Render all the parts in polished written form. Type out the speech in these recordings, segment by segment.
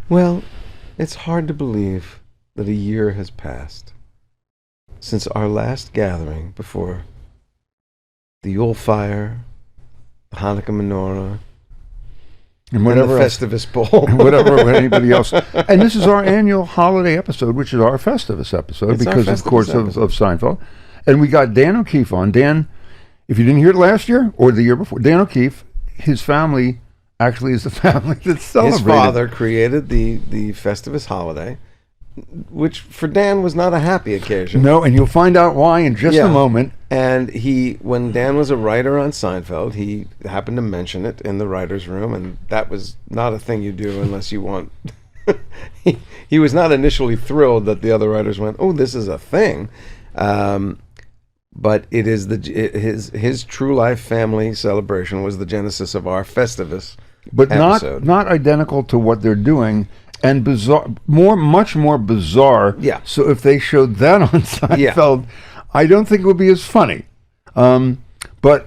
Well, it's hard to believe that a year has passed since our last gathering before the Yule fire, the Hanukkah menorah, And whatever and the else, Festivus bowl. and whatever anybody else. And this is our annual holiday episode, which is our Festivus episode, It's our because of Festivus course episode. of Seinfeld. And we got Dan O'Keefe on. Dan, if you didn't hear it last year or the year before, Dan O'Keefe, his family actually is the family that celebrated. His father created the Festivus holiday, which for Dan was not a happy occasion. No, and you'll find out why in just a moment. And when Dan was a writer on Seinfeld, he happened to mention it in the writer's room, and that was not a thing you do unless you want. he was not initially thrilled that the other writers went, "Oh, this is a thing," but it is his true life family celebration was the genesis of our Festivus, but episode. not identical to what they're doing, and bizarre, much more bizarre. Yeah. So if they showed that on Seinfeld, I don't think it would be as funny. But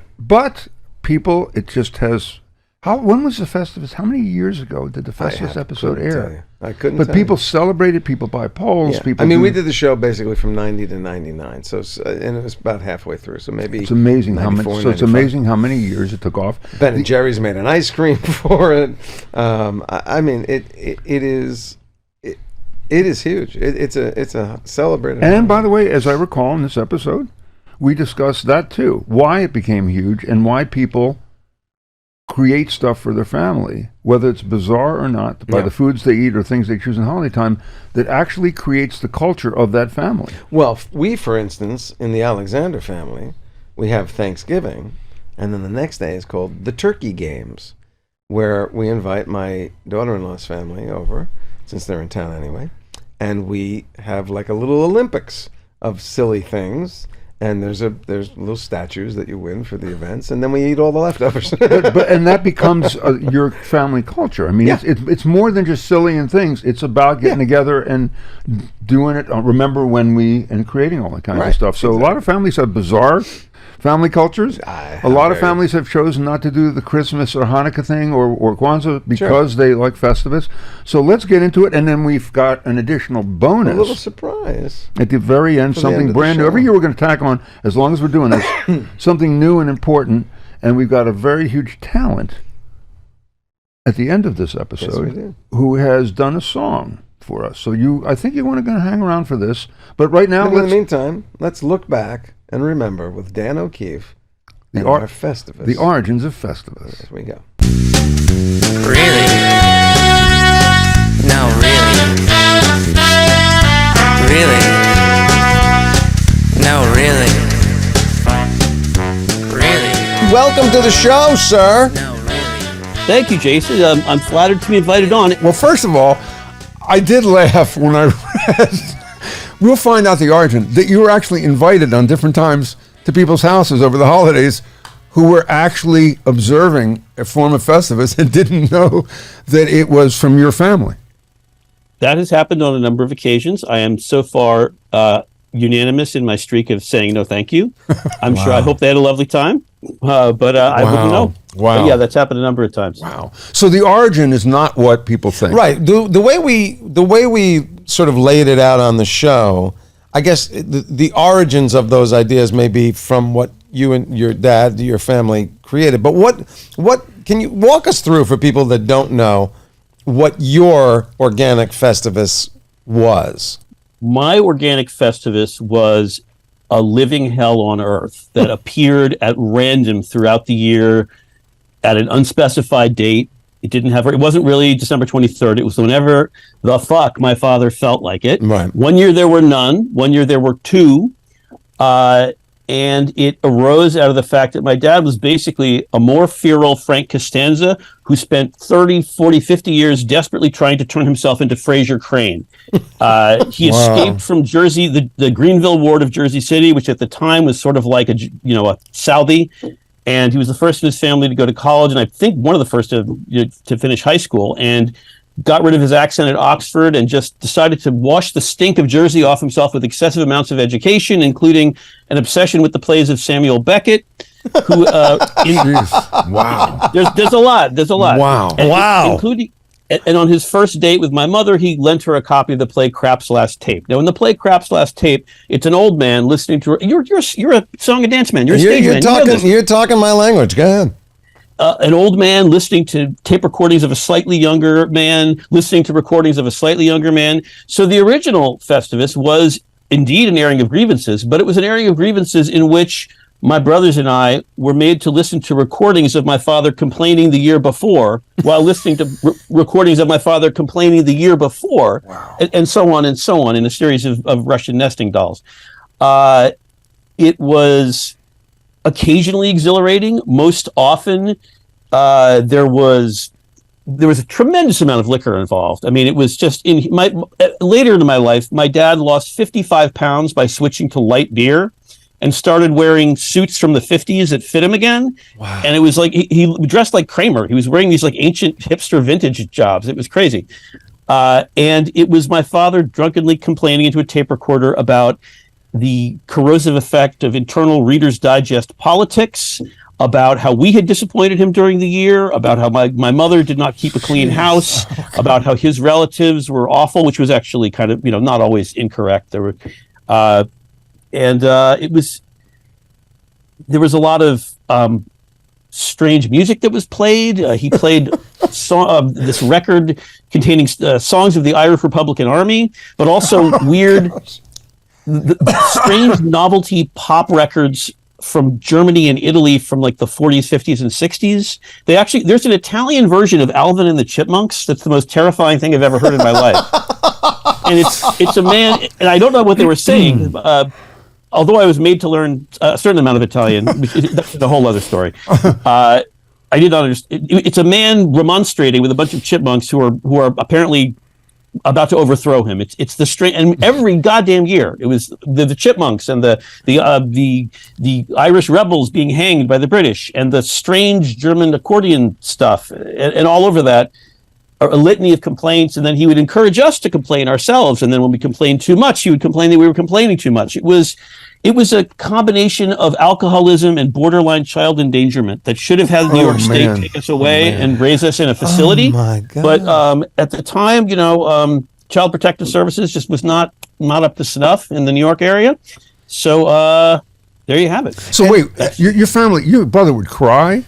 people, it just has. When was the Festivus? How many years ago did the Festivus episode air? I couldn't. But tell people you. celebrated. People buy polls. Yeah. People. I mean, we did the show basically from 90 to 99, and it was about halfway through. So maybe It's amazing how many. 94, So it's 95. amazing how many years it took off. Ben and Jerry's made an ice cream for it. I mean, it is huge. It's a celebrated. And by the way, as I recall in this episode, we discussed that too. Why it became huge and why people create stuff for their family, whether it's bizarre or not, by the foods they eat or things they choose in holiday time, that actually creates the culture of that family. Well, we, for instance, in the Alexander family, we have Thanksgiving, and then the next day is called the Turkey Games, where we invite my daughter-in-law's family over, since they're in town anyway, and we have like a little Olympics of silly things. And there's little statues that you win for the events, and then we eat all the leftovers. and that becomes your family culture. I mean, it's more than just silly and things. It's about getting together and doing it. Remember when and creating all that kind of stuff. So a lot of families have bizarre family cultures. A lot of families have chosen not to do the Christmas or Hanukkah thing or Kwanzaa because they like Festivus. So let's get into it, and then we've got an additional bonus. A little surprise. At the very end, something brand new. Every year we're going to tack on, as long as we're doing this, something new and important, and we've got a very huge talent at the end of this episode who has done a song for us. So I think you're going to hang around for this. But right now, in the meantime, let's look back and remember with Dan O'Keefe our Festivus. The origins of Festivus. Here we go. Really? No, really? Really? No, really? Really? Welcome to the show, sir. No, really? Thank you, Jason. I'm flattered to be invited on. Well, first of all, I did laugh when I read. We'll find out the origin, that you were actually invited on different times to people's houses over the holidays who were actually observing a form of Festivus and didn't know that it was from your family. That has happened on a number of occasions. I am so far unanimous in my streak of saying no thank you. I'm sure, I hope they had a lovely time, but I wouldn't know. Wow. But yeah, that's happened a number of times. Wow. So the origin is not what people think. Right. The way we sort of laid it out on the show, I guess the origins of those ideas may be from what you and your dad, your family created. But what can you walk us through for people that don't know what your organic Festivus was? My organic Festivus was a living hell on earth that appeared at random throughout the year at an unspecified date. It wasn't really December 23rd. It was whenever the fuck my father felt like it. Right. One year there were none. One year there were two. And it arose out of the fact that my dad was basically a more feral Frank Costanza who spent 30, 40, 50 years desperately trying to turn himself into Fraser Crane. He escaped from Jersey, the Greenville ward of Jersey City, which at the time was sort of like a Southie. And he was the first in his family to go to college, and I think one of the first to finish high school, and got rid of his accent at Oxford and just decided to wash the stink of Jersey off himself with excessive amounts of education, including an obsession with the plays of Samuel Beckett, who Wow. there's a lot. Wow. And Wow. And on his first date with my mother, he lent her a copy of the play Krapp's Last Tape. Now, in the play Krapp's Last Tape, it's an old man listening to you're a song and dance man. You're a stage man. You're talking my language. Go ahead. An old man listening to tape recordings of a slightly younger man, listening to recordings of a slightly younger man. So the original Festivus was indeed an airing of grievances, but it was an airing of grievances in which my brothers and I were made to listen to recordings of my father complaining the year before while listening to recordings of my father complaining the year before, and so on in a series of Russian nesting dolls. It was occasionally exhilarating. Most often, there was a tremendous amount of liquor involved. I mean, it was just later in my life, my dad lost 55 pounds by switching to light beer and started wearing suits from the 50s that fit him again. Wow. And it was like he dressed like Kramer. He was wearing these like ancient hipster vintage jobs. It was crazy. And it was my father drunkenly complaining into a tape recorder about the corrosive effect of internal Reader's Digest politics, about how we had disappointed him during the year, about how my mother did not keep a clean house, about how his relatives were awful, which was actually kind of, not always incorrect. There was a lot of strange music that was played. He played this record containing songs of the Irish Republican Army, but also weird, strange novelty pop records from Germany and Italy from like the 40s, 50s, and 60s. There's an Italian version of Alvin and the Chipmunks that's the most terrifying thing I've ever heard in my life. And it's a man, and I don't know what they were saying. Although I was made to learn a certain amount of Italian, that's a whole other story. I did not understand. It's a man remonstrating with a bunch of chipmunks who are apparently about to overthrow him. It's the strange, and every goddamn year it was the chipmunks and the Irish rebels being hanged by the British and the strange German accordion stuff and all over that. A litany of complaints, and then he would encourage us to complain ourselves. And then when we complained too much, he would complain that we were complaining too much. It was a combination of alcoholism and borderline child endangerment that should have had New York State take us away and raise us in a facility. Oh my God. But at the time, Child Protective Services just was not up to snuff in the New York area. So there you have it. So wait, your family, your brother would cry?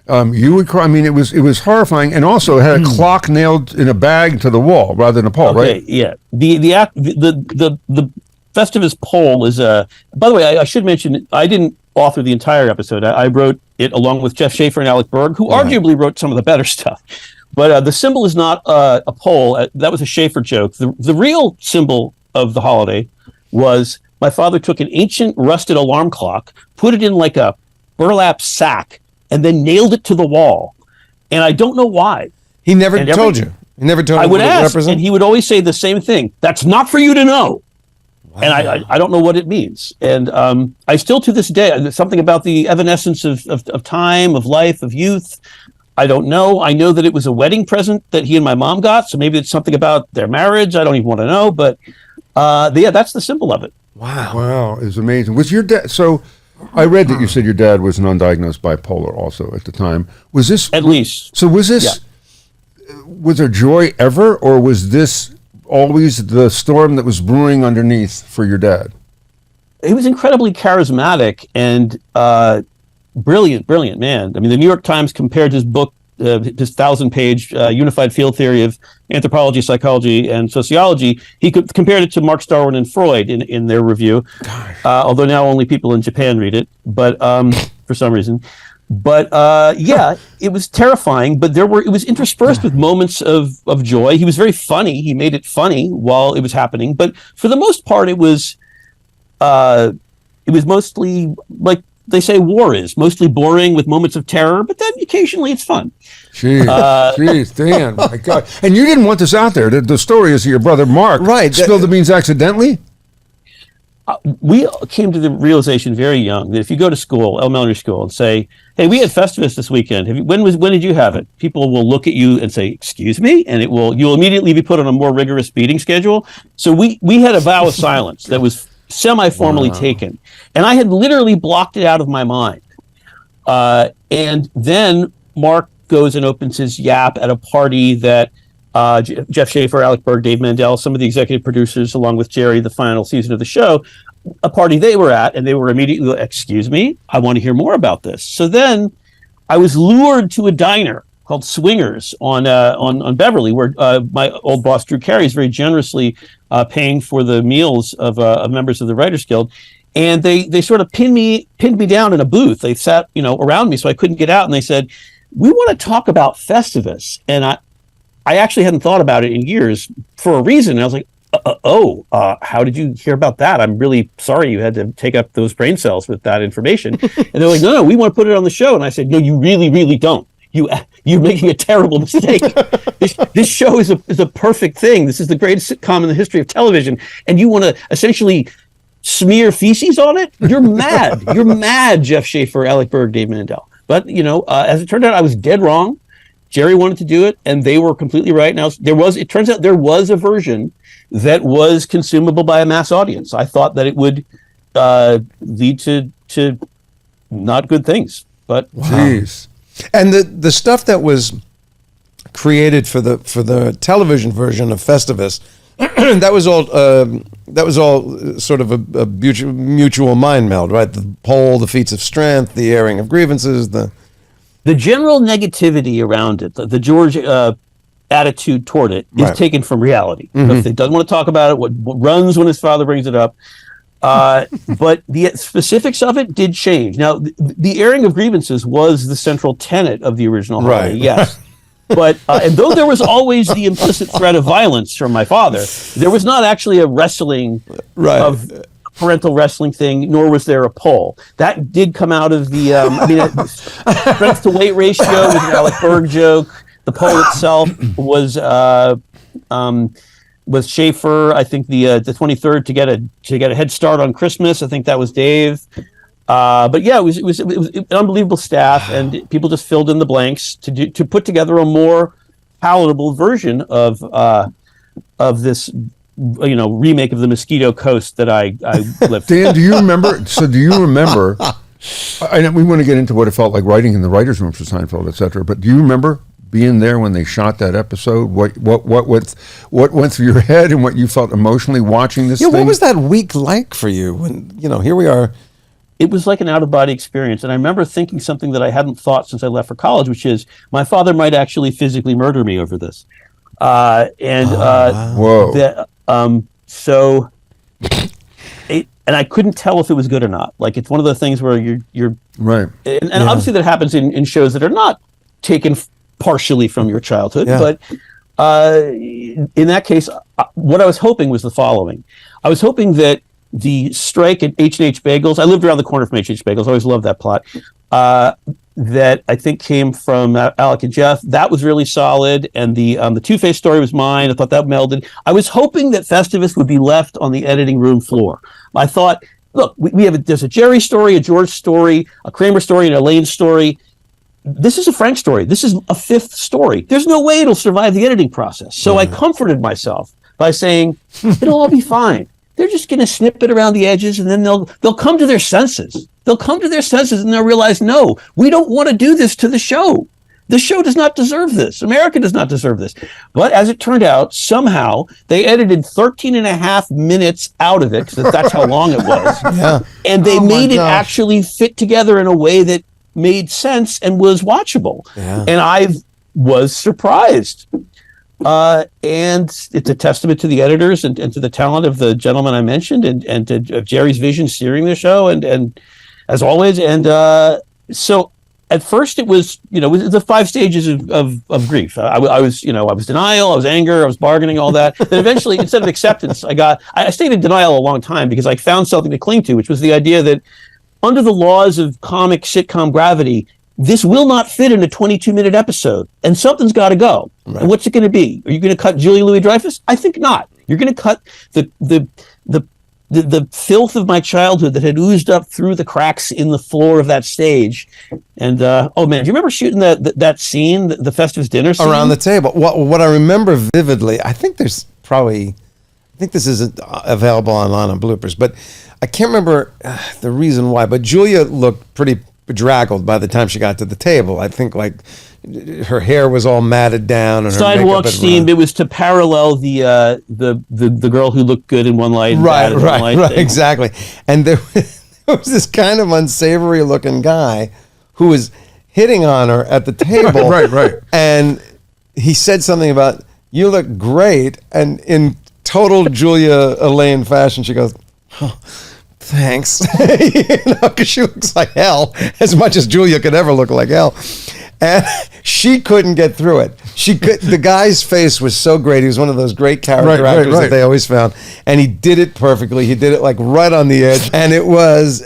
You would cry. I mean, it was horrifying, and also it had a clock nailed in a bag to the wall rather than a pole, right? Yeah. The Festivus poll is a. By the way, I should mention I didn't author the entire episode. I wrote it along with Jeff Schaefer and Alec Berg, who arguably wrote some of the better stuff. But the symbol is not a pole. That was a Schaefer joke. The real symbol of the holiday was my father took an ancient rusted alarm clock, put it in like a burlap sack, and then nailed it to the wall. And I don't know why. He never told you. He never told you. I would what it ask, represents? and he would always say the same thing. That's not for you to know. Wow. And I don't know what it means. And I still, to this day, there's something about the evanescence of time, of life, of youth. I don't know. I know that it was a wedding present that he and my mom got, so maybe it's something about their marriage. I don't even want to know. But yeah, that's the symbol of it. Wow, it's amazing. Was your dad, so I read that you said your dad was an undiagnosed bipolar also at the time. Was this... At least. So was this... Yeah. Was there joy ever, or was this always the storm that was brewing underneath for your dad? He was incredibly charismatic and brilliant man. I mean, the New York Times compared his book, his 1,000-page Unified Field Theory of Anthropology, Psychology, and Sociology. He compared it to Marx, Darwin, and Freud in their review, although now only people in Japan read it, but for some reason. But yeah, it was terrifying, but it was interspersed with moments of joy. He was very funny. He made it funny while it was happening, but for the most part, it was mostly like they say war is, mostly boring with moments of terror, but then occasionally it's fun. Jeez, Dan, my God. And you didn't want this out there. The story is your brother Mark spilled the beans accidentally? We came to the realization very young that if you go to school, elementary school, and say, "Hey, we had Festivus this weekend. When did you have it?" People will look at you and say, "Excuse me," and you'll immediately be put on a more rigorous beating schedule. So we had a vow of silence that was semi-formally taken, and I had literally blocked it out of my mind. And then Mark goes and opens his yap at a party that Jeff Schaefer, Alec Berg, Dave Mandel, some of the executive producers, along with Jerry, the final season of the show, a party they were at, and they were immediately, excuse me, I want to hear more about this. So then I was lured to a diner called Swingers on Beverly, where my old boss Drew Carey is very generously paying for the meals of members of the Writers Guild, and they sort of pinned me down in a booth. They sat around me so I couldn't get out, and they said, "We want to talk about Festivus," and I actually hadn't thought about it in years for a reason. And I was like, how did you hear about that? I'm really sorry you had to take up those brain cells with that information. And they're like, no, we want to put it on the show. And I said, no, you really, really don't. You're making a terrible mistake. This show is a perfect thing. This is the greatest sitcom in the history of television. And you want to essentially smear feces on it? You're mad. You're mad, Jeff Schaefer, Alec Berg, Dave Mandel. But, as it turned out, I was dead wrong. Jerry wanted to do it, and they were completely right. Now, it turns out there was a version that was consumable by a mass audience. I thought that it would lead to not good things. But Jeez. And the stuff that was created for the television version of Festivus, that was all sort of a mutual mind meld, right? The poll, the feats of strength, the airing of grievances, the general negativity around it, the George attitude toward it is taken from reality. If he doesn't want to talk about it, what runs when his father brings it up. But the specifics of it did change. Now, the airing of grievances was the central tenet of the original holiday, yes. But and though there was always the implicit threat of violence from my father, there was not actually a wrestling of parental wrestling thing, nor was there a poll. That did come out of the strength to weight ratio was an Alec Berg joke. The poll itself was Schaefer. I think the 23rd to get a head start on Christmas. I think that was Dave. But yeah, it was an unbelievable staff, and people just filled in the blanks to put together a more palatable version of this remake of the Mosquito Coast that I lived. Dan, do you remember? Do you remember? I know we want to get into what it felt like writing in the writers' room for Seinfeld, etc. But do you remember being there when they shot that episode? What went through your head and what you felt emotionally watching this thing? What was that week like for you? When here we are. It was like an out-of-body experience, and I remember thinking something that I hadn't thought since I left for college, which is my father might actually physically murder me over this. Whoa. So, and I couldn't tell if it was good or not. Like, it's one of the things where you're right, and obviously that happens in shows that are not taken partially from your childhood. But in that case, what I was hoping was the following: I was hoping that the strike at H&H Bagels, I lived around the corner from H&H Bagels. I always loved that plot. That I think came from Alec and Jeff. That was really solid, and the Two-Face story was mine. I thought that melded. I was hoping that Festivus would be left on the editing room floor. I thought, look, there's a Jerry story, a George story, a Kramer story, and a Elaine story. This is a Frank story. This is a fifth story. There's no way it'll survive the editing process. So I comforted myself by saying it'll all be fine. They're just going to snip it around the edges, and then they'll come to their senses. They'll come to their senses, and they'll realize, no, we don't want to do this to the show. The show does not deserve this. America does not deserve this. But as it turned out, somehow they edited 13 and a half minutes out of it, because that's how long it was. And they made it actually fit together in a way that made sense and was watchable. And I was surprised. And it's a testament to the editors and to the talent of the gentleman I mentioned and to Jerry's vision steering the show and as always. And so at first it was the 5 stages of grief. I was denial, I was anger, I was bargaining, all that. Then eventually, instead of acceptance, I stayed in denial a long time because I found something to cling to, which was the idea that under the laws of comic sitcom gravity, this will not fit in a 22-minute episode, and something's got to go. Right. And what's it going to be? Are you going to cut Julia Louis-Dreyfus? I think not. You're going to cut the filth of my childhood that had oozed up through the cracks in the floor of that stage. And oh man, do you remember shooting that scene, the Festivus dinner scene around the table? What I remember vividly, I think this is available online on bloopers, but I can't remember the reason why. But Julia looked pretty bedraggled by the time she got to the table. I think like her hair was all matted down and her Sidewalk makeup had seemed run. it was to parallel the girl who looked good in one light, and bad in one light thing. Exactly. And there was this kind of unsavory looking guy who was hitting on her at the table. Right. And he said something about, "You look great," and in total Julia Elaine fashion, she goes, "Oh, thanks," because she looks like hell, as much as Julia could ever look like hell. And she couldn't get through it. The guy's face was so great. He was one of those great character actors that they always found, and he did it perfectly. He did it like right on the edge, and it was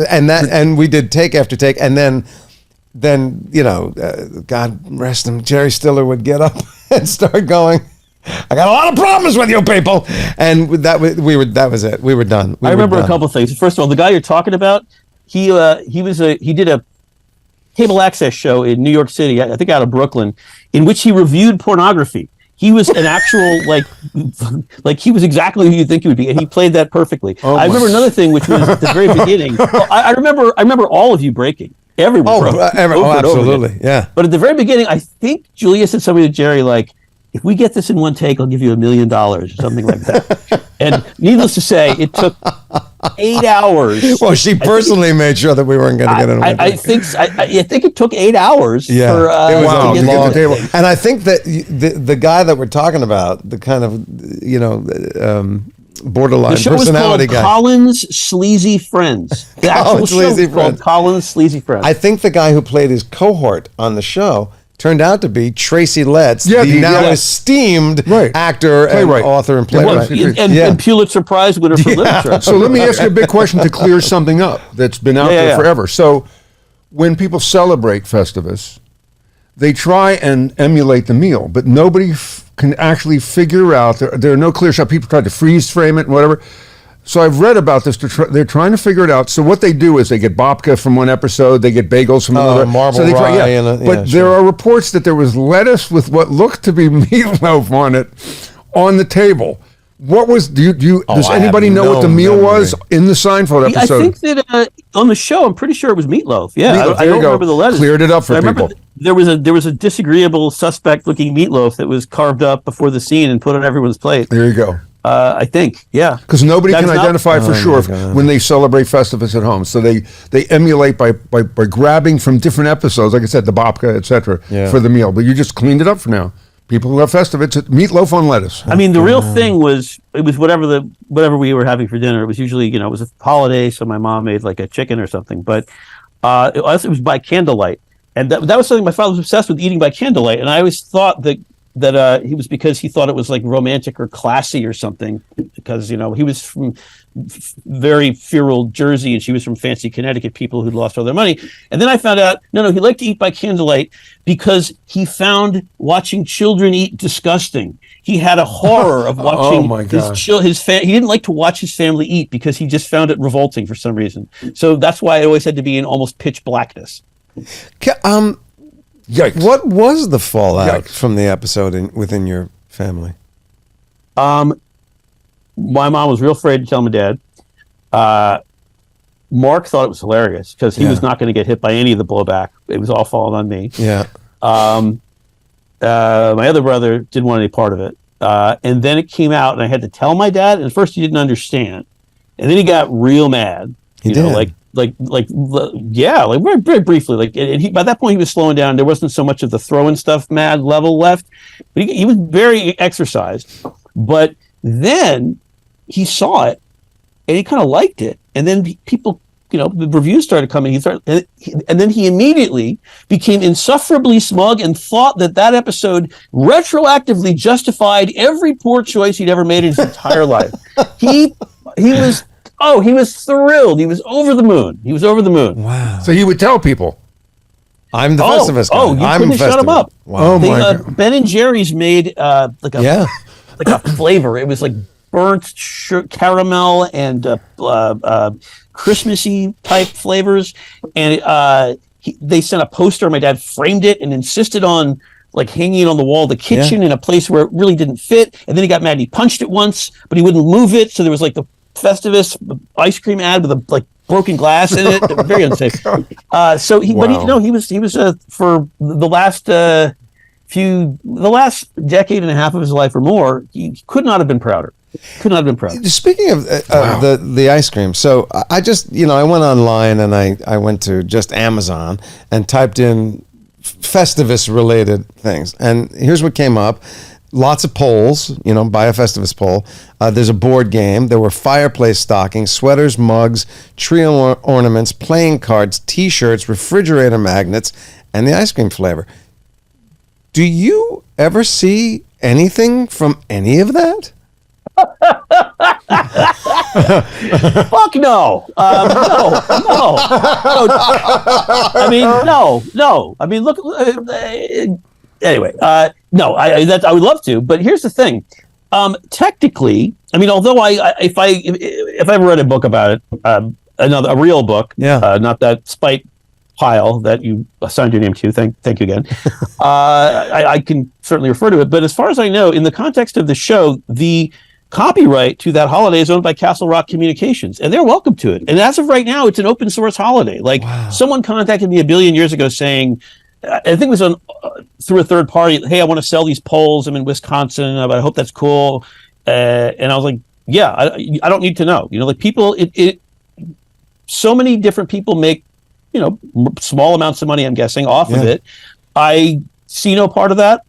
and we did take after take, and then God rest him, Jerry Stiller would get up and start going, "I got a lot of problems with you people," and that was it. We were done. I remember a couple of things. First of all, the guy you're talking about, he did a cable access show in New York City, I think out of Brooklyn, in which he reviewed pornography. He was an actual like he was exactly who you think he would be, and he played that perfectly. I remember another thing, which was at the very beginning. Well, I remember all of you breaking. Everyone broke. Over and over absolutely, again. yeah. But at the very beginning, I think Julia said something to Jerry like, "If we get this in one take, I'll give you $1 million," or something like that. And needless to say, it took 8 hours. Well, she personally made sure that we weren't going to get it in one take. I think it took 8 hours. Yeah, for, it was to a get long the table. And I think that the guy that we're talking about, the kind of borderline The show was personality called guy, Colin's Sleazy Friends. The actual Colin's show Sleazy was called Friends. Colin's Sleazy Friends. I think the guy who played his cohort on the show turned out to be Tracy Letts, Yeah, the now yeah. esteemed Right. actor Playwright. and author and was. playwright. and Pulitzer Prize winner for literature. So let me ask you a big question to clear something up that's been out there forever. So when people celebrate Festivus, they try and emulate the meal, but nobody can actually figure out, there are no clear shots. People try to freeze frame it and whatever. So I've read about this. They're trying to figure it out. So what they do is they get babka from one episode, they get bagels from another. marble so they rye try, and there are reports that there was lettuce with what looked to be meatloaf on it on the table. What was? Does I anybody have know what the no meal memory. was in the Seinfeld episode? I think that on the show, I'm pretty sure it was meatloaf. Yeah, Meatloaf, I there don't you go. remember the lettuce. Cleared it up for I remember people. there was a disagreeable suspect-looking meatloaf that was carved up before the scene and put on everyone's plate. There you go. I think, yeah. Because nobody That's can not- identify for sure God. when they celebrate Festivus at home. So they emulate by grabbing from different episodes, like I said, the babka, etc., for the meal. But you just cleaned it up for now. People who have Festivus, it's meatloaf on lettuce. I mean, the real thing was whatever we were having for dinner. It was usually it was a holiday, so my mom made like a chicken or something. But it was by candlelight, and that was something my father was obsessed with, eating by candlelight. And I always thought that he was because he thought it was like romantic or classy or something, because he was from very feral Jersey and she was from fancy Connecticut, people who'd lost all their money. And then I found out no, he liked to eat by candlelight because he found watching children eat disgusting. He had a horror of watching my God. he didn't like to watch his family eat because he just found it revolting for some reason. So that's why it always had to be in almost pitch blackness. Yikes. What was the fallout Yikes. from the episode within your family? My mom was real afraid to tell my dad. Mark thought it was hilarious because he was not going to get hit by any of the blowback. It was all falling on me. Yeah. My other brother didn't want any part of it. And then it came out and I had to tell my dad. And at first he didn't understand. And then he got real mad. He did. Very, very briefly. And by that point he was slowing down. There wasn't so much of the throwing stuff mad level left. But he was very exercised. But then he saw it and he kind of liked it. And then people, the reviews started coming. And then he immediately became insufferably smug and thought that episode retroactively justified every poor choice he'd ever made in his entire life. He was thrilled. He was over the moon. Wow. So he would tell people. I'm the Festivus guy. You I'm couldn't shut him Festivus. up. Wow. Oh my God. Ben and Jerry's made like a flavor. It was like burnt caramel and Christmassy type flavors. And they sent a poster. My dad framed it and insisted on like hanging it on the wall of the kitchen in a place where it really didn't fit. And then he got mad and he punched it once, but he wouldn't move it. So there was like the Festivus ice cream ad with a like broken glass in it. Very unsafe. So he, but he, Wow. he was for the last the last decade and a half of his life or more, he could not have been prouder. Could not have been prouder. Speaking of the ice cream, so I just I went online and I went to just Amazon and typed in Festivus related things, and here's what came up. Lots of polls, buy a Festivus poll. There's a board game. There were fireplace stockings, sweaters, mugs, tree ornaments, playing cards, T-shirts, refrigerator magnets, and the ice cream flavor. Do you ever see anything from any of that? Fuck no. No. I mean, no. I mean, look. Anyway, no. I would love to, but here's the thing. Technically, I mean, although if I ever read a book about it, a real book, not that spite pile that you assigned your name to. Thank you again. I can certainly refer to it, but as far as I know, in the context of the show, the copyright to that holiday is owned by Castle Rock Communications, and they're welcome to it. And as of right now, it's an open source holiday. Like someone contacted me a billion years ago saying, I think it was through a third party. Hey, I want to sell these poles. I'm in Wisconsin, but I hope that's cool. And I was like, yeah, I don't need to know. Like people, so many different people make, small amounts of money, I'm guessing, off of it. I see no part of that.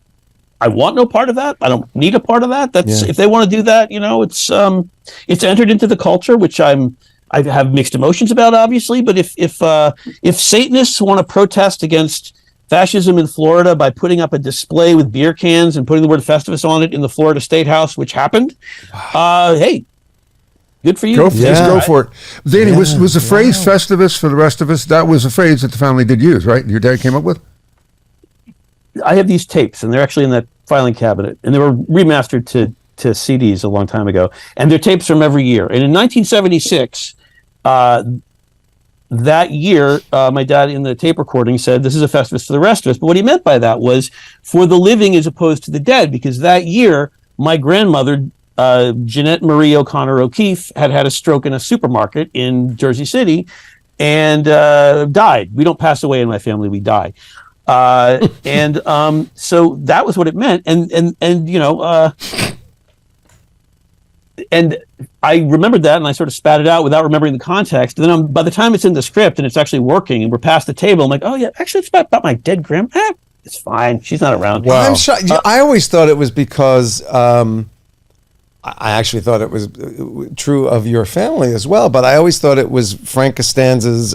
I want no part of that. I don't need a part of that. That's if they want to do that, it's entered into the culture, which I have mixed emotions about, obviously. But if Satanists want to protest against fascism in Florida by putting up a display with beer cans and putting the word Festivus on it in the Florida State House, which happened, hey, good for you. Go for it. Danny, was the phrase Festivus for the rest of us? That was a phrase that the family did use, right? Your dad came up with? I have these tapes, and they're actually in that filing cabinet, and they were remastered to CDs a long time ago, and they're tapes from every year. And in 1976, that year, my dad in the tape recording said, "This is a Festivus for the rest of us." But what he meant by that was for the living as opposed to the dead, because that year, my grandmother, Jeanette Marie O'Connor O'Keefe, had a stroke in a supermarket in Jersey City and died. We don't pass away in my family; we die. So that was what it meant. And I remembered that, and I sort of spat it out without remembering the context. And then by the time it's in the script and it's actually working and we're past the table, I'm like, oh yeah, actually it's about my dead grandma. It's fine. She's not around. Wow. I'm shocked. I always thought it was because I actually thought it was true of your family as well, but I always thought it was Frank Costanza's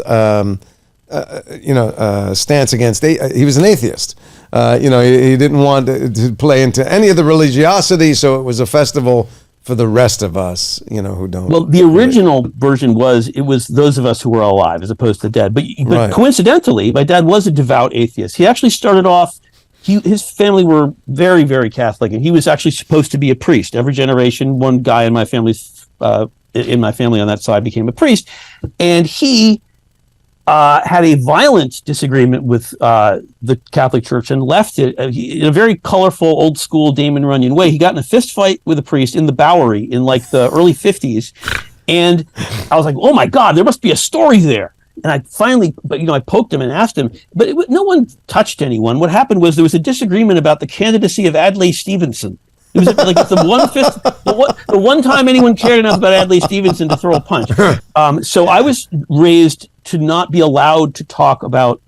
stance against. He was an atheist. He didn't want to play into any of the religiosity, so it was a festival for the rest of us, who don't. Well, the original version was those of us who were alive as opposed to dead. But coincidentally, my dad was a devout atheist. He actually started off. His family were very, very Catholic, and he was actually supposed to be a priest. Every generation, one guy in my family on that side became a priest, and he had a violent disagreement with the Catholic Church and left it in a very colorful, old school Damon Runyon way. He got in a fist fight with a priest in the Bowery in like the early 50s. And I was like, oh my God, there must be a story there. And I finally, I poked him and asked him, but no one touched anyone. What happened was there was a disagreement about the candidacy of Adlai Stevenson. It was like the one time anyone cared enough about Adlai Stevenson to throw a punch. So I was raised to not be allowed to talk about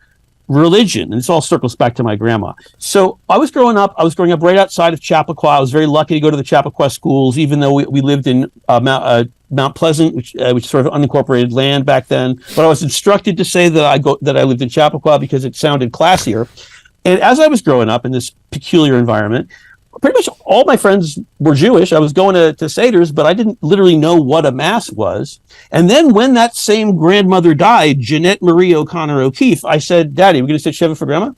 religion, and this all circles back to my grandma. So I was growing up right outside of Chappaqua. I was very lucky to go to the Chappaqua schools, even though we lived in Mount Pleasant, which is sort of unincorporated land back then. But I was instructed to say that I lived in Chappaqua because it sounded classier. And as I was growing up in this peculiar environment, pretty much all my friends were Jewish. I was going to Seder's, but I didn't literally know what a mass was. And then when that same grandmother died, Jeanette Marie O'Connor O'Keefe, I said, Daddy, we're going to sit Shiva for Grandma? And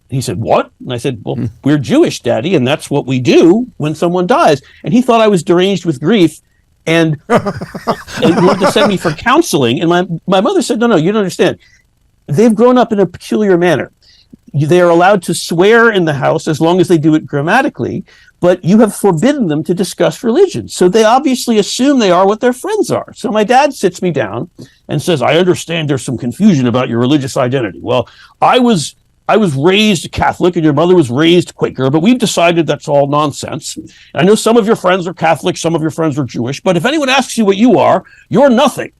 he said, what? And I said, well, we're Jewish, Daddy, and that's what we do when someone dies. And he thought I was deranged with grief and wanted to send me for counseling. And my mother said, no, you don't understand. They've grown up in a peculiar manner. They are allowed to swear in the house as long as they do it grammatically, but you have forbidden them to discuss religion. So they obviously assume they are what their friends are. So my dad sits me down and says, I understand there's some confusion about your religious identity. Well, I was raised Catholic and your mother was raised Quaker, but we've decided that's all nonsense. I know some of your friends are Catholic, some of your friends are Jewish, but if anyone asks you what you are, you're nothing.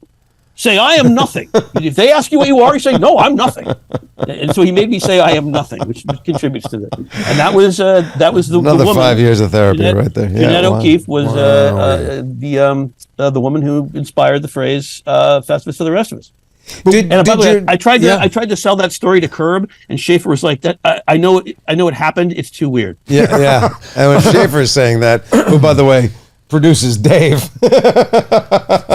Say, I am nothing. If they ask you what you are, you say, no, I'm nothing. And so he made me say, I am nothing, which contributes to that. And that was the Another woman. 5 years of therapy right there. Jeanette wow. O'Keefe was the woman who inspired the phrase "Festivus for the rest of us." And by the way, I tried to sell that story to Curb, and Schaefer was like, "That I know it happened. It's too weird." Yeah. And when Schaefer is saying that, who, by the way, produces Dave.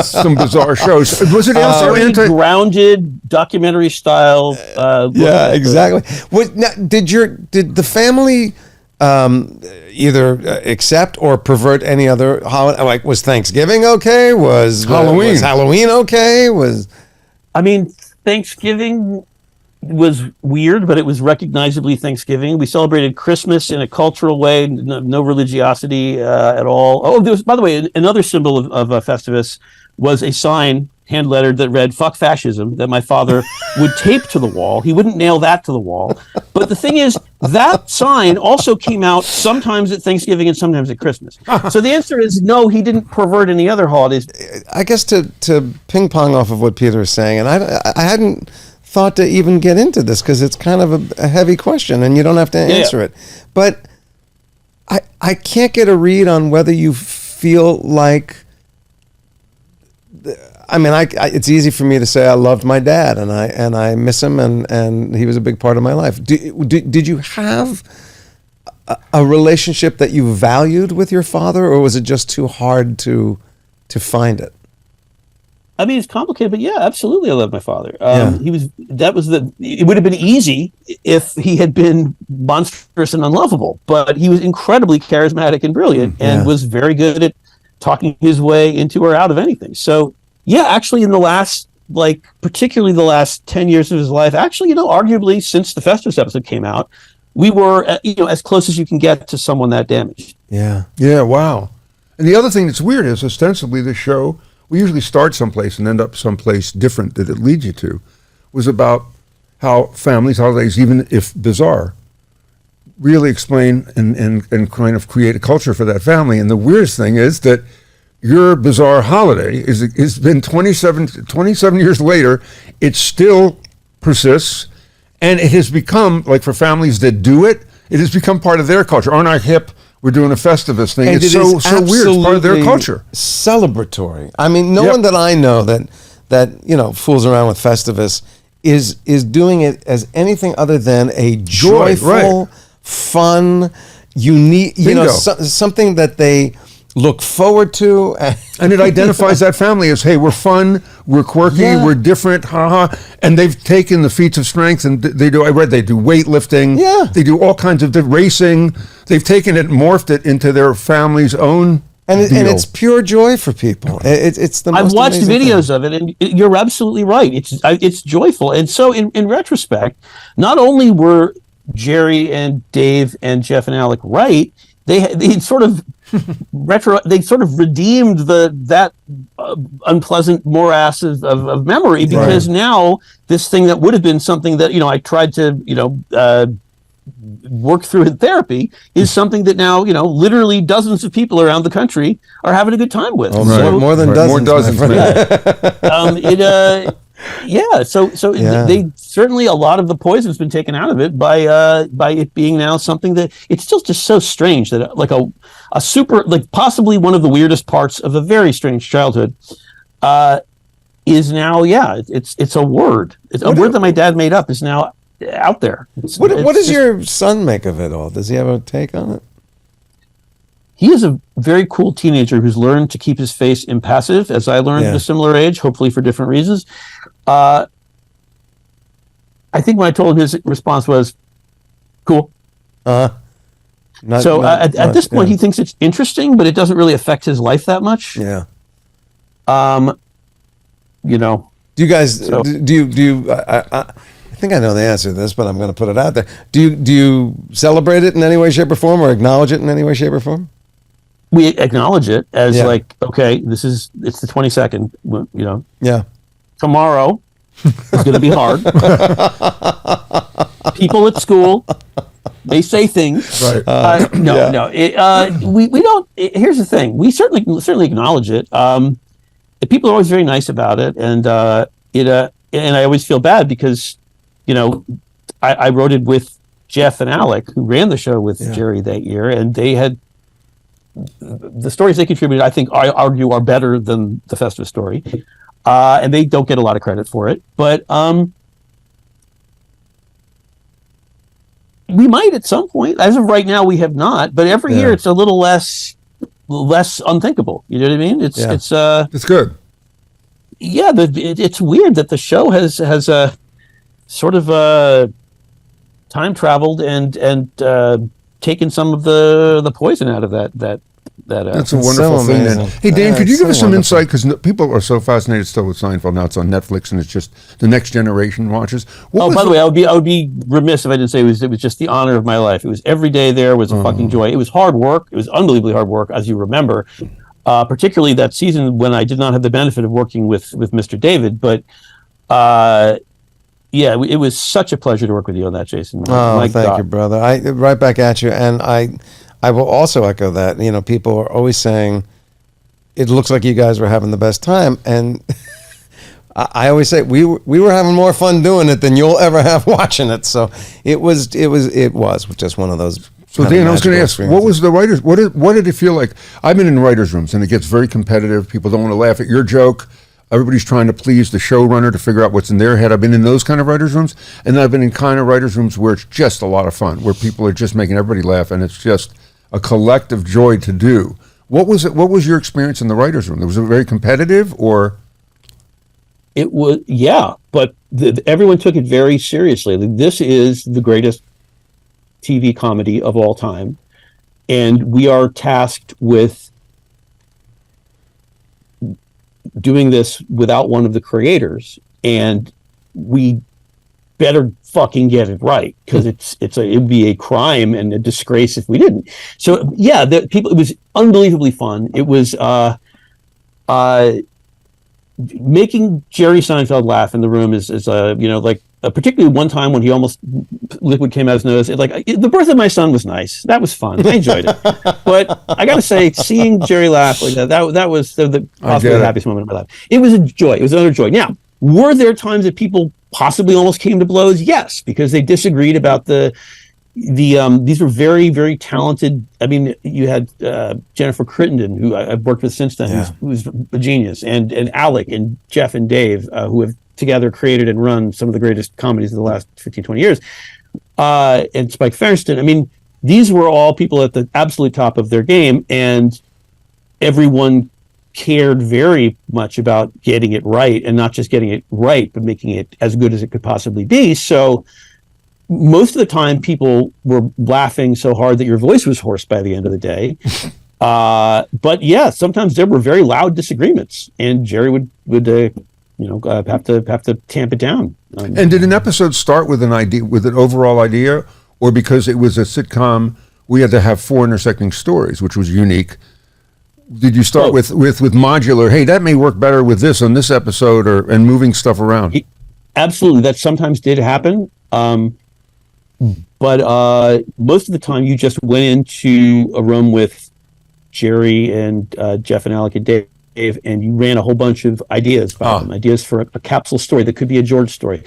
Some bizarre shows. Was it also grounded documentary style? Yeah, exactly. Did the family either accept or pervert any other holiday? Like, was Thanksgiving okay? Was Halloween okay? I mean, Thanksgiving was weird, but it was recognizably Thanksgiving. We celebrated Christmas in a cultural way, no religiosity at all. Oh, there was, by the way, another symbol of Festivus was a sign, hand lettered, that read "fuck fascism," that my father would tape to the wall. He wouldn't nail that to the wall. But the thing is, that sign also came out sometimes at Thanksgiving and sometimes at Christmas. So the answer is no, he didn't pervert any other holidays. I guess to ping pong off of what Peter is saying, and I hadn't thought to even get into this because it's kind of a heavy question and you don't have to answer it. But I can't get a read on whether you feel like, I mean, it's easy for me to say I loved my dad and I miss him and he was a big part of my life. Did you have a relationship that you valued with your father, or was it just too hard to find it? I mean, it's complicated, but yeah, absolutely, I love my father. It would have been easy if he had been monstrous and unlovable, but he was incredibly charismatic and brilliant and was very good at talking his way into or out of anything. So yeah, actually in the last, particularly the last 10 years of his life, actually, arguably since the Festivus episode came out, we were, as close as you can get to someone that damaged. Yeah. Yeah, wow. And the other thing that's weird is ostensibly the show, we usually start someplace and end up someplace different that it leads you to, was about how families, holidays, even if bizarre, really explain and kind of create a culture for that family. And the weirdest thing is that your bizarre holiday has been 27 years later, it still persists, and it has become, like for families that do it, it has become part of their culture. Aren't I hip? We're doing a Festivus thing. And it's so weird. It's part of their culture. Celebratory. I mean, no one that I know that fools around with Festivus is doing it as anything other than a joyful, fun, unique, something that they look forward to. And it identifies that family as, hey, we're fun, we're quirky, we're different, haha. And they've taken the feats of strength and they do weightlifting, they do all kinds of racing. They've taken it, morphed it into their family's own and it's pure joy for people. It's the most I've watched videos thing. of it, and you're absolutely right. It's joyful. And so in retrospect, not only were Jerry and Dave and Jeff and Alec right, they sort of redeemed that unpleasant morass of memory, because now this thing that would have been something that I tried to work through in therapy is something that now literally dozens of people around the country are having a good time with. More than dozens. They certainly, a lot of the poison's been taken out of it by it being now something that it's still just so strange that a super, possibly one of the weirdest parts of a very strange childhood is now it's a word. It's a word that my dad made up is now out there. What does your son make of it all? Does he have a take on it? He is a very cool teenager who's learned to keep his face impassive, as I learned at a similar age, hopefully for different reasons. I think when I told him, his response was, cool. At this point, he thinks it's interesting, but it doesn't really affect his life that much. Yeah. Do you guys, do you think I know the answer to this, but I'm going to put it out there. Do you celebrate it in any way, shape, or form, or acknowledge it in any way, shape, or form? We acknowledge it as Yeah. like, okay, it's the 22nd. Yeah. Tomorrow is going to be hard. People at school, they say things. Right. We don't. Here's the thing: we certainly acknowledge it. People are always very nice about it, and and I always feel bad because, I wrote it with Jeff and Alec, who ran the show with Jerry that year, and they had the stories they contributed. I think I argue are better than the Festivus story, and they don't get a lot of credit for it, but. We might at some point. As of right now, we have not. But every year, it's a little less unthinkable. You know what I mean? It's good. Yeah, it's weird that the show has sort of time traveled and taken some of the poison out of that. That's a wonderful thing. Then. Hey, Dan, could you give us some insight? Because people are so fascinated still with Seinfeld. Now it's on Netflix, and it's just the next generation watches. By the way, I would be remiss if I didn't say it was just the honor of my life. It was every day there was a fucking joy. It was hard work. It was unbelievably hard work, as you remember. Particularly that season when I did not have the benefit of working with Mr. David, but it was such a pleasure to work with you on that, Jason. Thank you, brother. Right back at you, and I will also echo that. People are always saying it looks like you guys were having the best time, and I always say we were having more fun doing it than you'll ever have watching it. So it was just one of those. So Dan, I was going to ask, what was the writers? What did it feel like? I've been in writers' rooms, and it gets very competitive. People don't want to laugh at your joke. Everybody's trying to please the showrunner to figure out what's in their head. I've been in those kind of writers' rooms, and then I've been in kind of writers' rooms where it's just a lot of fun, where people are just making everybody laugh, and it's just a collective joy to do. What was it? What was your experience in the writers' room? Was it very competitive, or? It was, but everyone took it very seriously. This is the greatest TV comedy of all time, and we are tasked with doing this without one of the creators, and we better fucking get it right, because it'd be a crime and a disgrace if we didn't. So it was unbelievably fun. It was making Jerry Seinfeld laugh in the room is particularly one time when he almost liquid came out his nose. The birth of my son was nice. That was fun. I enjoyed it. But I got to say, seeing Jerry laugh like that was the possibly the happiest moment of my life. It was a joy. It was another joy. Now, were there times that people possibly almost came to blows? Yes, because they disagreed about these were very, very talented. I mean, you had Jennifer Crittenden, who I've worked with since then, who's a genius, and Alec and Jeff and Dave, who have together created and run some of the greatest comedies of the last 15, 20 years, and Spike Feresten. I mean, these were all people at the absolute top of their game, and everyone cared very much about getting it right, and not just getting it right, but making it as good as it could possibly be. So most of the time people were laughing so hard that your voice was hoarse by the end of the day. But sometimes there were very loud disagreements, and Jerry would have to tamp it down. And did an episode start with an idea, with an overall idea, or because it was a sitcom, we had to have 4 intersecting stories, which was unique? Did you start with modular? Hey, that may work better with this on this episode, and moving stuff around? Absolutely, that sometimes did happen. But most of the time, you just went into a room with Jerry and Jeff and Alec and Dave, and you ran a whole bunch of ideas about them, ideas for a capsule story that could be a George story.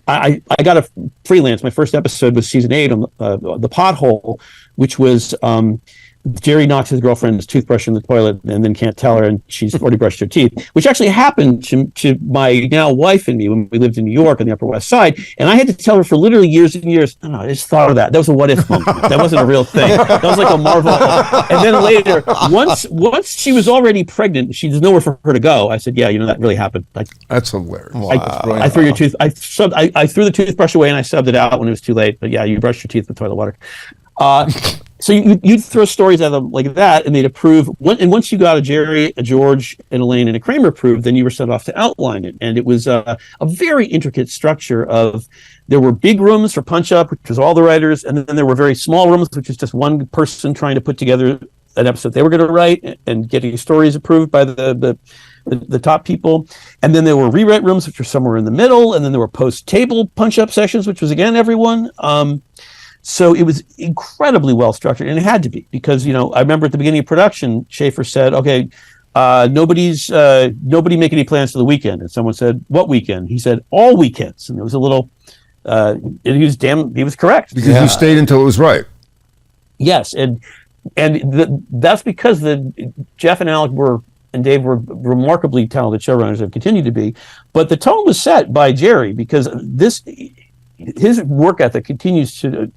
I got a freelance. My first episode was season 8 on the pothole, which was Jerry knocks his girlfriend's toothbrush in the toilet and then can't tell her, and she's already brushed her teeth, which actually happened to my now wife and me when we lived in New York on the Upper West Side. And I had to tell her for literally years and years, I just thought of that. That was a what if moment. That wasn't a real thing. That was like a Marvel. And then later, once she was already pregnant, there's nowhere for her to go. I said, that really happened. That's hilarious. I threw your tooth. I threw the toothbrush away and I subbed it out when it was too late. But you brushed your teeth with toilet water. So you'd throw stories at them like that, and they'd approve. And once you got a Jerry, a George, an Elaine, and a Kramer approved, then you were sent off to outline it. And it was a very intricate structure of, there were big rooms for punch up, which was all the writers, and then there were very small rooms, which was just one person trying to put together an episode they were going to write and getting stories approved by the top people. And then there were rewrite rooms, which were somewhere in the middle, and then there were post table punch up sessions, which was again everyone. So it was incredibly well structured, and it had to be, because, I remember at the beginning of production, Schaefer said, "Okay, nobody make any plans for the weekend." And someone said, "What weekend?" He said, "All weekends." And there was a little. He was correct, because you stayed until it was right. Yes, and that's because Jeff and Alec and Dave were remarkably talented showrunners, and continued to be. But the tone was set by Jerry, because his work ethic continues to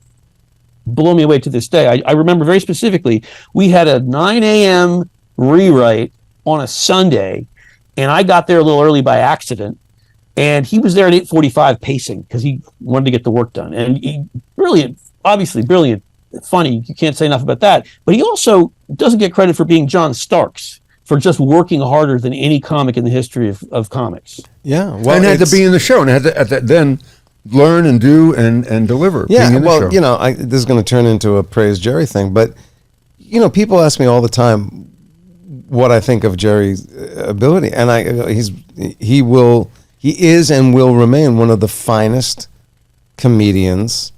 blow me away to this day. I remember very specifically, we had a 9 a.m. rewrite on a Sunday, and I got there a little early by accident, and he was there at 8:45 pacing, because he wanted to get the work done. And obviously brilliant, funny, you can't say enough about that. But he also doesn't get credit for being John Starks, for just working harder than any comic in the history of comics. Yeah, well, and had to be in the show, and had to then learn and do and deliver. Yeah, being in the show. This is going to turn into a praise Jerry thing, but people ask me all the time what I think of Jerry's ability, and he is and will remain one of the finest comedians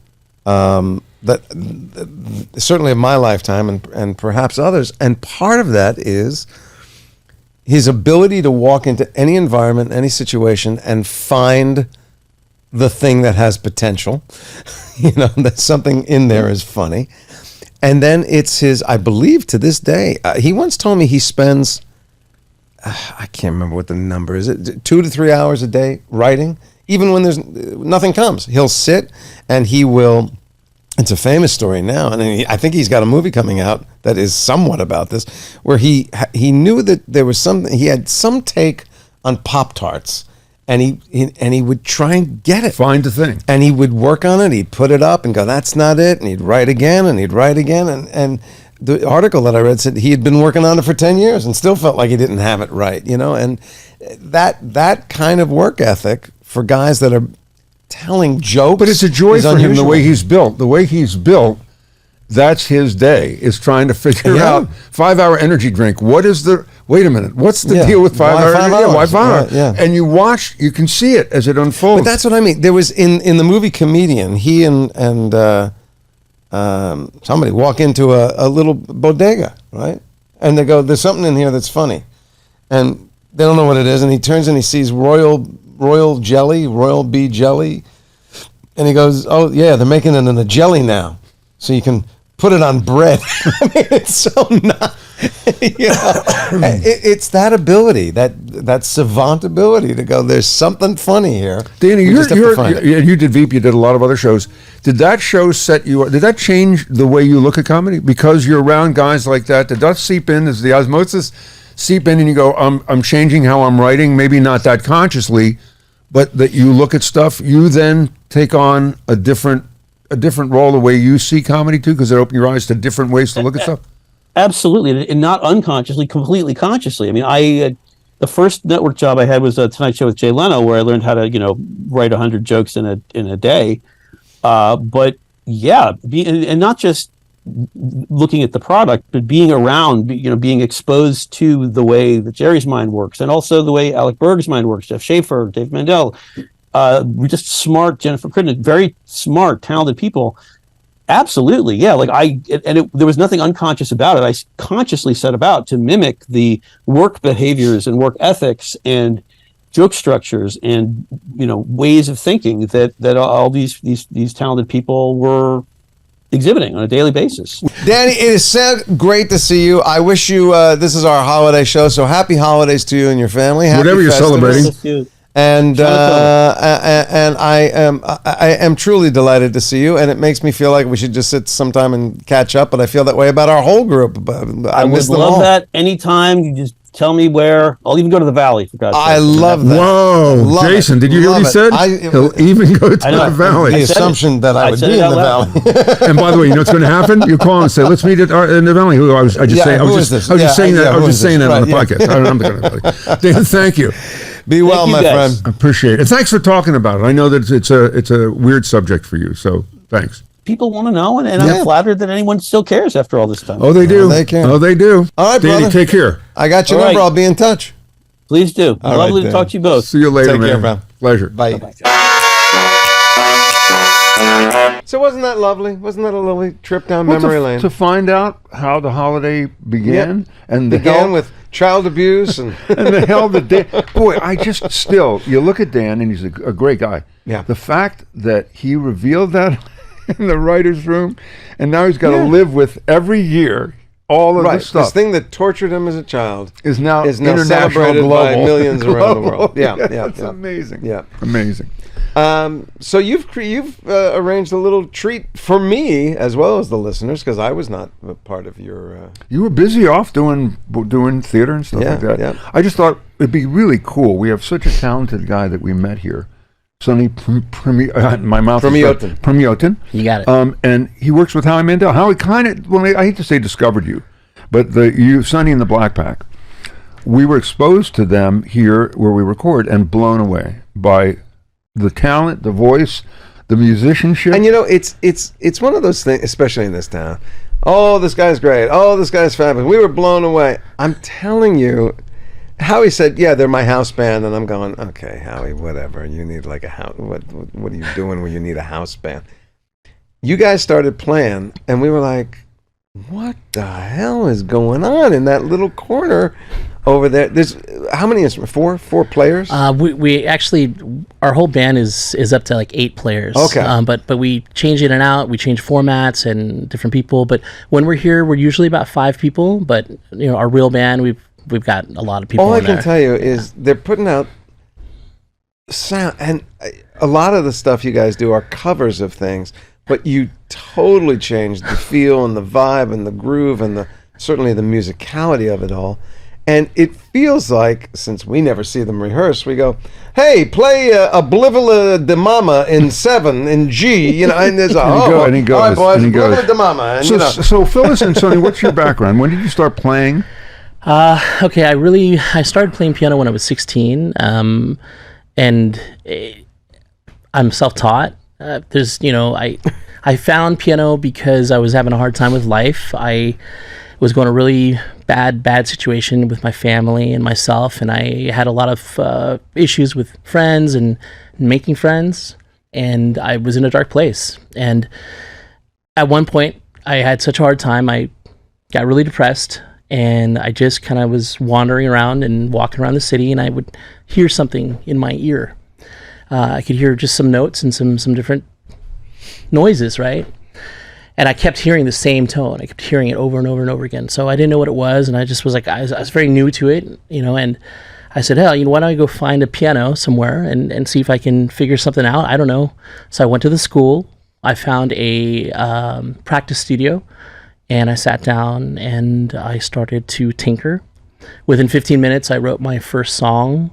that certainly of my lifetime, and perhaps others. And part of that is his ability to walk into any environment, any situation, and find the thing that has potential, that something in there is funny. And then it's I believe to this day, he once told me he spends, I can't remember what the number is, 2 to 3 hours a day writing, even when there's nothing comes. He'll sit and he will, it's a famous story now, and I think he's got a movie coming out that is somewhat about this, where he knew that there was he had some take on Pop-Tarts, and he would try and get it. Find the thing. And he would work on it, he'd put it up and go, "That's not it," and he'd write again, and the article that I read said he had been working on it for 10 years and still felt like he didn't have it right, and that kind of work ethic for guys that are telling jokes. But it's a joy for him, the way he's built. The way he's built, that's his day, is trying to figure out 5-hour energy drink. Wait a minute, what's the deal with 5-hour energy? Why 5 hours? Yeah. And you can see it as it unfolds. But that's what I mean. There was, in the movie Comedian, he and somebody walk into a little bodega, right? And they go, "There's something in here that's funny." And they don't know what it is. And he turns and he sees royal bee jelly. And he goes, "Oh, yeah, they're making it in a jelly now. So you can put it on bread." I mean, it's so not, it's that ability, that savant ability to go, "There's something funny here." Danny, you did Veep, you did a lot of other shows. Did that show set you up? Did that change the way you look at comedy? Because you're around guys like that. Did that seep in? Does the osmosis seep in and you go, I'm changing how I'm writing, maybe not that consciously, but that you look at stuff, you then take on a different role, the way you see comedy too, because it opened your eyes to different ways to look at stuff? Absolutely, and not unconsciously, completely consciously. I mean, the first network job I had was a Tonight Show with Jay Leno, where I learned how to, write 100 jokes in a day. But yeah, and not just looking at the product, but being around, being exposed to the way that Jerry's mind works, and also the way Alec Berg's mind works, Jeff Schaefer, Dave Mandel. We're just smart, Jennifer Crittenden, very smart, talented people. Absolutely, yeah. There was nothing unconscious about it. I consciously set about to mimic the work behaviors and work ethics and joke structures and ways of thinking that all these talented people were exhibiting on a daily basis. Danny, it is so great to see you. I wish you. This is our holiday show, so happy holidays to you and your family. Happy Whatever you're Festivus. celebrating. And I am truly delighted to see you, and it makes me feel like we should just sit sometime and catch up. But I feel that way about our whole group. I would miss them love all. that anytime. You just Tell me where. I'll even go to the valley for God's I sake. love that. Whoa, Love Jason, it. did you hear what he Love said? it. He'll even go to I know. the valley. The I said assumption that I would said be it in out the loud. valley. And by the way, you know what's going to happen? You call and say, "Let's meet in the valley." I was just saying. I was just saying that. I was just saying that on the podcast. I'm not going to. Dan, thank you. Be well, you, my guys. friend. I appreciate it. And thanks for talking about it. I know that it's a weird subject for you, so thanks. People want to know, and Yeah. I'm flattered that anyone still cares after all this time. Oh, they do. they can. Oh, they do. All right, Danny, brother. take care. I got your All number. right. I'll be in touch. Please do. All Lovely right, to talk Dan. to you both. See you later, Take man. care, man. Pleasure. Bye. So wasn't that lovely? Wasn't that a lovely trip down Well, memory lane? to find out how the holiday began Yep. and the Began hell, with child abuse and and the hell that Dan. Boy, I just still you look at Dan and he's a great guy. Yeah. The fact that he revealed that in the writers' room, and now he's got to Yeah. live with every year all of right. this stuff This thing that tortured him as a child is now international, celebrated by global, millions around the world. Yeah, yeah, It's yeah. amazing. Yeah. Amazing. So you've arranged a little treat for me as well as the listeners because I was not a part of your. You were busy off doing theater and stuff Yeah, like that. yeah. I just thought it'd be really cool. We have such a talented guy that we met here, Sonny my mouth. Premiotin. Premiotin. You got it. And he works with Howie Mandel. Howie kind of, well, I hate to say discovered you, but Sonny and the Blackpack, we were exposed to them here where we record and blown away by the talent, the voice, the musicianship. And it's one of those things, especially in this town. Oh, this guy's great. Oh, this guy's fabulous. We were blown away. I'm telling you, Howie said, "Yeah, they're my house band," and I'm going, "Okay, Howie, whatever. You need like a house. What are you doing where you need a house band?" You guys started playing, and we were like, "What the hell is going on in that little corner over there?" There's how many instruments? Four players. We actually, our whole band is up to like 8 players. Okay. But we change in and out. We change formats and different people. But when we're here, we're usually about 5 people. But our real band, we've got a lot of people. All I in can there. tell you is they're putting out sound, and a lot of the stuff you guys do are covers of things, but you totally changed the feel and the vibe and the groove and certainly the musicality of it all. And it feels like, since we never see them rehearse, we go, "Hey, play Oblivion de Mama in 7 in G," and there's and he goes, "All right, boys, and he goes. Oblivion de Mama," and So Phyllis and Sonny, what's your background? When did you start playing? Okay, I started playing piano when I was 16, and I'm self-taught. I found piano because I was having a hard time with life. I was going a really bad situation with my family and myself, and I had a lot of issues with friends and making friends, and I was in a dark place. And at one point, I had such a hard time, I got really depressed, and I just kind of was wandering around and walking around the city, and I would hear something in my ear. I could hear just some notes and some different noises, right? And I kept hearing the same tone. I kept hearing it over and over and over again. So I didn't know what it was, and I just was like, I was very new to it, and I said, hell, why don't I go find a piano somewhere and see if I can figure something out? I don't know. So I went to the school. I found a practice studio, and I sat down and I started to tinker. Within 15 minutes, I wrote my first song,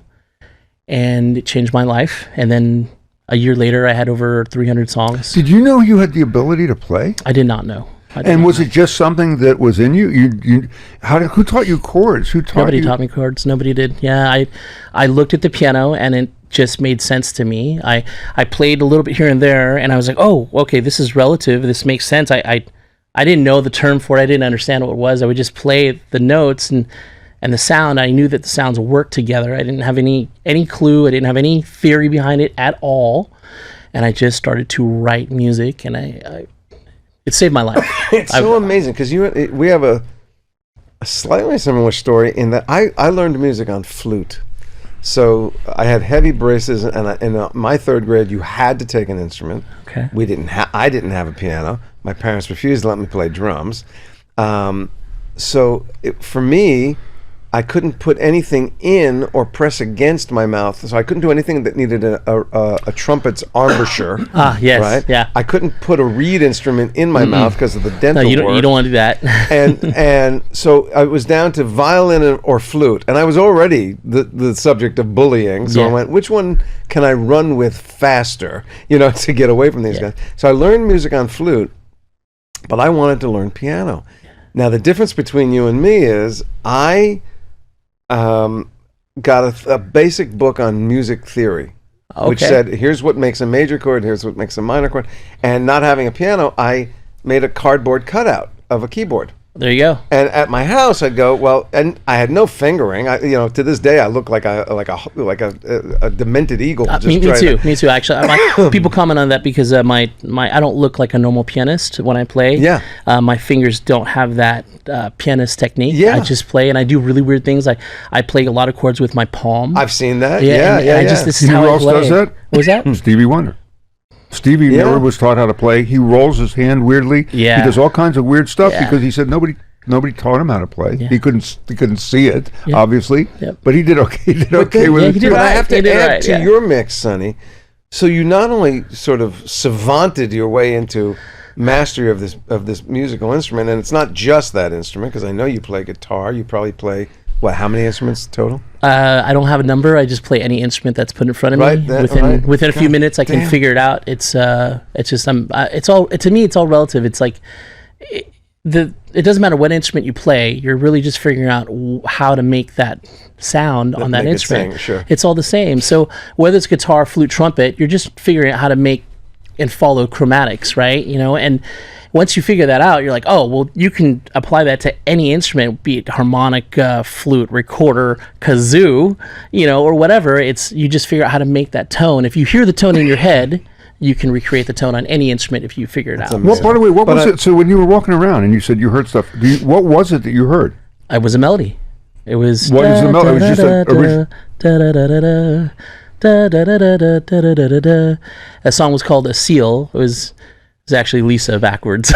and it changed my life. And then a year later, I had over 300 songs. Did you know you had the ability to play? I did not know. And was it just something that was in you? Who taught you chords? Nobody taught me chords. Nobody did. Yeah, I looked at the piano and it just made sense to me. I played a little bit here and there, and I was like, oh, okay, this is relative. This makes sense. I didn't know the term for it. I didn't understand what it was. I would just play the notes and the sound. I knew that the sounds worked together. I didn't have any clue. I didn't have any theory behind it at all. And I just started to write music, and it saved my life. It's so amazing because we have a slightly similar story in that I learned music on flute. So I had heavy braces, and in my 3rd grade, you had to take an instrument. Okay. I didn't have a piano. My parents refused to let me play drums. For me, I couldn't put anything in or press against my mouth, so I couldn't do anything that needed a trumpet's embouchure. Yes, right? yeah. I couldn't put a reed instrument in my mouth because of the dental No, you work. don't want to do that. and so I was down to violin or flute, and I was already the subject of bullying. So I Yeah. went, which one can I run with faster, to get away from these guys? So I learned music on flute, but I wanted to learn piano. Now the difference between you and me is I got a basic book on music theory, which said, here's what makes a major chord, here's what makes a minor chord. And not having a piano, I made a cardboard cutout of a keyboard. There you go. And at my house, I'd go, well, and I had no fingering. To this day, I look like a demented eagle. Me too. Actually, people comment on that because my I don't look like a normal pianist when I play. Yeah. My fingers don't have that pianist technique. Yeah. I just play and I do really weird things. I play a lot of chords with my palm. I've seen that. and I just this is You know how who I else play. does that? What was that? Stevie Wonder. Stevie Miller was taught how to play. He rolls his hand weirdly. Yeah. He does all kinds of weird stuff Yeah. because he said nobody taught him how to play. Yeah. He couldn't see it, Yeah. obviously. Yep. But he did okay. He did okay with it he did too. But I right. have to He did add right, to yeah. your mix, Sonny. So you not only sort of savanted your way into mastery of this musical instrument, and it's not just that instrument, because I know you play guitar. You probably play how many instruments total? I don't have a number. I just play any instrument that's put in front of me. Within a few minutes, I can figure it out. It's just it's all to me. It's all relative. It's like it doesn't matter what instrument you play. You're really just figuring out how to make that sound on that instrument. Sure. It's all the same. So whether it's guitar, flute, trumpet, you're just figuring out how to make and follow chromatics, right? And once you figure that out, you're like, oh, well, you can apply that to any instrument, be it harmonic, flute, recorder, kazoo, or whatever. You just figure out how to make that tone. If you hear the tone in your head, you can recreate the tone on any instrument if you figure it out. Well, by the way, what was it? So when you were walking around and you said you heard stuff, what was it that you heard? It was a melody. It was. What is the melody? It was just a original. That song was called "A Seal." It was actually Lisa backwards.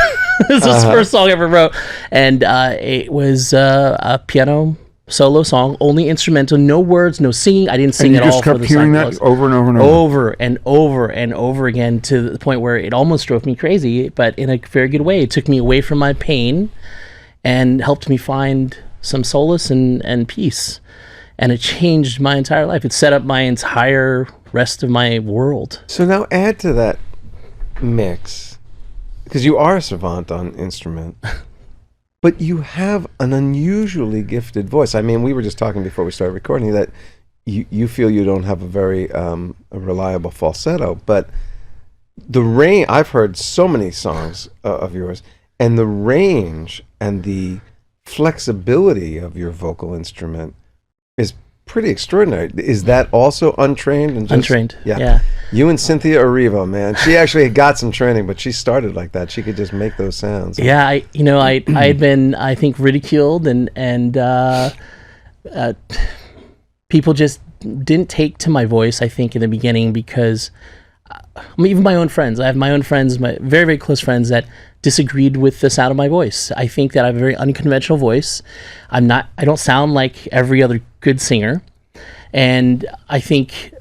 This was the first song I ever wrote, and it was a piano solo song, only instrumental, no words, no singing. I didn't sing And at you all. just kept for the hearing Seinfeld. that over and over and over. Over and over and over again, to the point where it almost drove me crazy, but in a very good way. It took me away from my pain and helped me find some solace and peace. And it changed my entire life. It set up my entire rest of my world. So now add to that mix, because you are a savant on instrument, but you have an unusually gifted voice. I mean, we were just talking before we started recording that you feel you don't have a very a reliable falsetto, but the range, I've heard so many songs of yours, and the range and the flexibility of your vocal instrument is pretty extraordinary. Is that also untrained? And Untrained, Yeah. yeah. You and Cynthia Erivo, man. She actually got some training, but she started like that. She could just make those sounds. Yeah, I had been, I think, ridiculed and people just didn't take to my voice, I think, in the beginning, because even my own friends, I have my own friends, my very, very close friends, that disagreed with the sound of my voice. I think that I have a very unconventional voice. I don't sound like every other good singer. And I think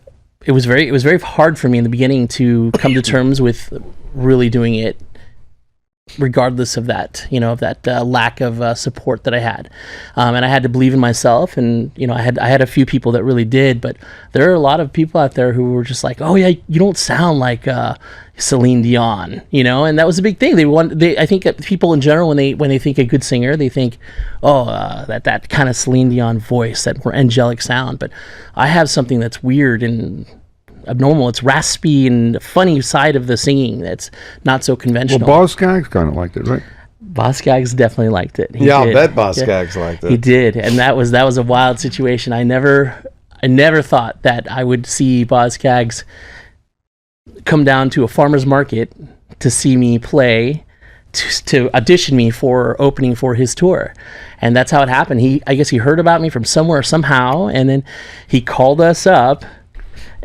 it was very hard for me in the beginning to come to terms with really doing it, regardless of that, lack of support that I had, and I had to believe in myself. And I had a few people that really did, but there are a lot of people out there who were just like, "Oh yeah, you don't sound like Celine Dion," and that was a big thing. I think that people in general, when they think a good singer, they think, "Oh, that kind of Celine Dion voice, that more angelic sound." But I have something that's weird and abnormal. It's raspy and funny side of the singing that's not so conventional. Well, Boz Scaggs kind of liked it, right? Boz Scaggs definitely liked it. He I'll did. bet Boz Scaggs liked it. He did, and that was a wild situation. I never thought that I would see Boz Scaggs come down to a farmer's market to see me play, to audition me for opening for his tour. And that's how it happened. I guess he heard about me from somewhere, somehow, and then he called us up.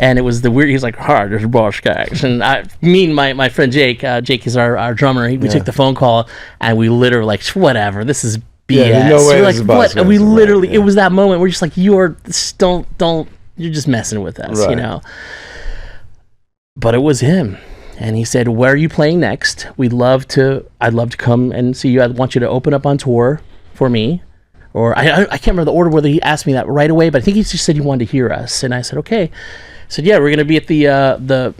And it was he's like, "Hi, this is Boz Scaggs." And my friend Jake is our drummer. We took the phone call, and we literally like, whatever, this is BS. Yeah, there's no way We're this is like, Bud what? Spencer, We literally, right, it was that moment where you're just like, don't, you're just messing with us, Right. you know? But it was him. And he said, where are you playing next? I'd love to come and see you. I want you to open up on tour for me. Or I can't remember the order, whether he asked me that right away, but I think he just said he wanted to hear us. And I said, okay. I said, yeah, we're going to be at the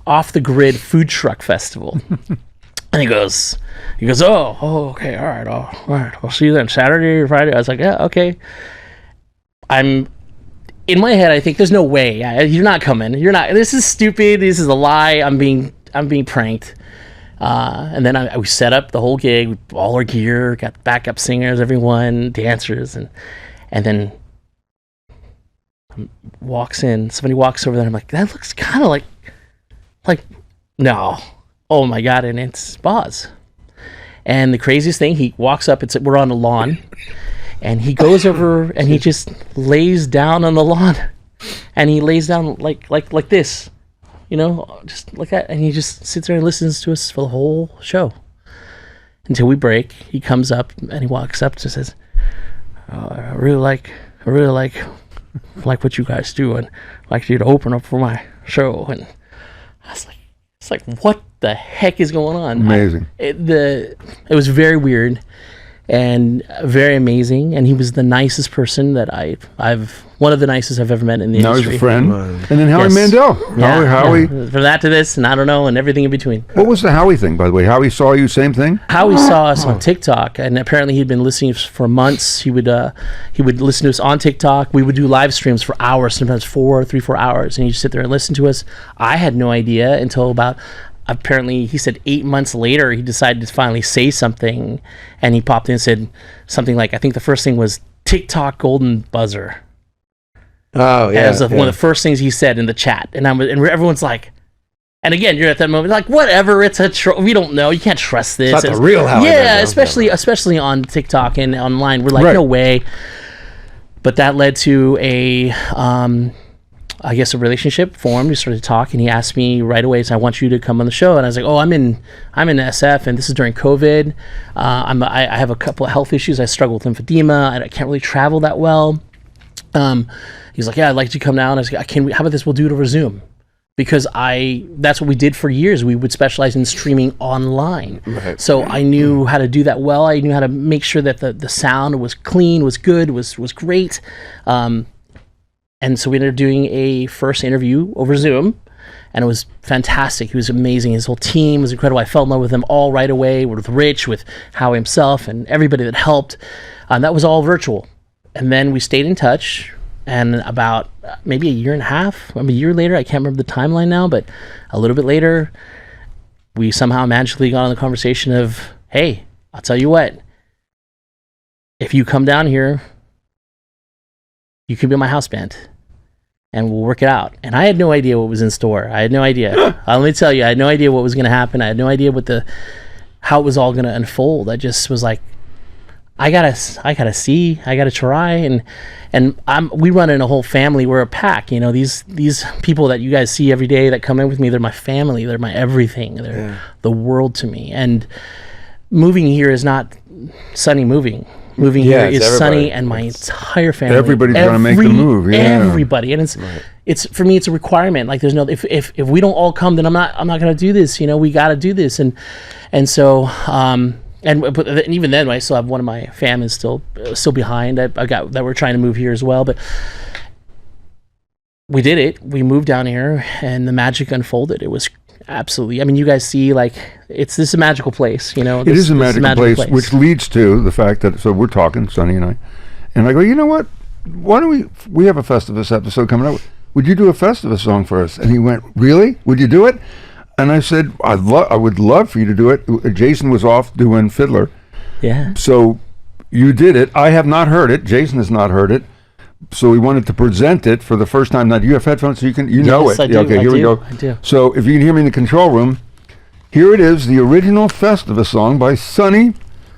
Off the Grid Food Truck Festival. And he goes, oh, okay, all right, I'll see you then, Saturday or Friday. I was like, yeah, okay. I'm in my head, I think there's no way. You're not coming. You're not. This is stupid. This is a lie. I'm being pranked. And then we set up the whole gig, all our gear, got backup singers, everyone, dancers, and then somebody walks over there. I'm like, that looks kind of like no. Oh my God. And it's Boz. And the craziest thing, he walks up, we're on the lawn, and he goes over and he just lays down on the lawn, and he lays down like this, you know, just like that. And he just sits there and listens to us for the whole show until we break. He comes up and he walks up and says, oh, I really like what you guys do, and I'd like you to open up for my show. And I was like, it's like, what the heck is going on? Amazing. It was very weird and very amazing, and he was the nicest person that I've one of the nicest I've ever met in the Now industry. he's a friend. And then Howie Yes. Mandel. Howie. From that to this, and I don't know, and everything in between. What was the Howie thing, by the way? Howie saw you, same thing? Howie saw us on TikTok, and apparently he'd been listening for months. He would listen to us on TikTok. We would do live streams for hours, sometimes 4 hours, and he'd sit there and listen to us. I had no idea until about, apparently he said 8 months later, he decided to finally say something, and he popped in and said something like, I think the first thing was TikTok golden buzzer. Oh yeah, And it was one of the first things he said in the chat, and everyone's like, and again, you're at that moment like, whatever, it's we don't know, you can't trust this. It's not the real Howie Yeah, Mandel. especially on TikTok and online, we're like, Right. no way. But that led to I guess a relationship formed. We started to talk, and he asked me right away, so I want you to come on the show. And I was like, oh, I'm in SF, and this is during COVID. I have a couple of health issues. I struggle with lymphedema. I can't really travel that well. He's like, yeah, I'd like you to come down. I was like, how about this? We'll do it over Zoom. Because that's what we did for years. We would specialize in streaming online. Right. So I knew how to do that well. I knew how to make sure that the sound was clean, was good, was great. And so we ended up doing a first interview over Zoom, and it was fantastic. He was amazing. His whole team was incredible. I fell in love with him all right away, with Rich, with Howie himself, and everybody that helped. That was all virtual. And then we stayed in touch, and about maybe a year and a half, a year later, I can't remember the timeline now, but a little bit later, we somehow magically got on the conversation of, hey, I'll tell you what, if you come down here, you can be my house band, and we'll work it out. And I had no idea what was in store. I had no idea. Let me tell you, I had no idea what was going to happen. I had no idea how it was all going to unfold. I just was like, I gotta see, I gotta try, and we run in a whole family. We're a pack, you know. These people that you guys see every day that come in with me, they're my family. They're my everything. They're the world to me. And moving here is not Sunny moving. Moving here is Sunny and my entire family. Everybody's gonna make the move. Yeah. Everybody, and it's for me. It's a requirement. Like there's no if we don't all come, then I'm not gonna do this. You know, we got to do this, and so. But even then, I still have one of my fam is still behind. I got that we're trying to move here as well, but we did it. We moved down here, and the magic unfolded. It was absolutely. I mean, you guys see, like this is a magical place. You know, It is a magical place, which leads to the fact that we're talking, Sonny and I go, you know what? Why don't we have a Festivus episode coming up? Would you do a Festivus song for us? And he went, really? Would you do it? And I said, I would love for you to do it. Jason was off doing Fiddler. Yeah. So you did it. I have not heard it. Jason has not heard it. So we wanted to present it for the first time. Now, do you have headphones so you know it? I do. Okay, here we go. I do. So if you can hear me in the control room, here it is, the original Festivus song by Sonny